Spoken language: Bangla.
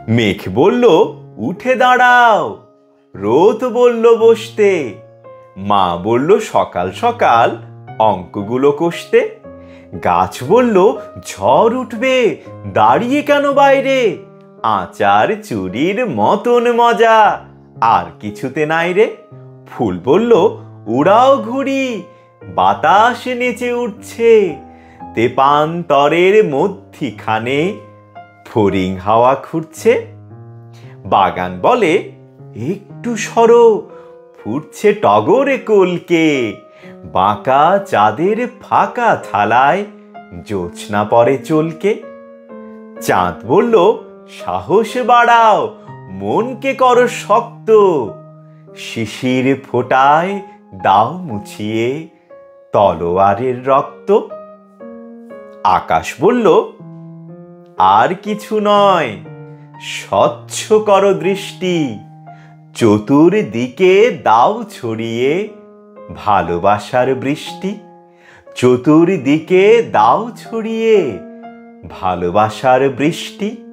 মেঘ বলল উঠে দাঁড়াও, রোদ বলল বসতে, মা বলল সকাল সকাল অঙ্কগুলো কষতে, গাছ বলল ঝড় উঠবে, দাঁড়িয়ে কেন বাইরে, আচার চুরির মতন মজা আর কিছুতে নাই রে। ফুল বলল উড়াও ঘুড়ি, বাতাস নেচে উঠছে, তেপান্তরের মধ্যিখানে ফড়িং হাওয়া ঘুরছে। বাগান বলে একটু সরো, ফুটছে টগরে কলকে, বাঁকা চাঁদের ফাঁকা থালায় জোছনা পড়ে চলকে। চাঁদ বলল সাহস বাড়াও, মনকে করো শক্ত, শিশির ফোটায় দাও মুছিয়ে তলোয়ারের রক্ত। আকাশ বলল আর কিছু নয়, স্বচ্ছ করো দৃষ্টি, চতুর্দিকে দাও ছড়িয়ে ভালোবাসার বৃষ্টি, চতুর্দিকে দাও ছড়িয়ে ভালোবাসার বৃষ্টি।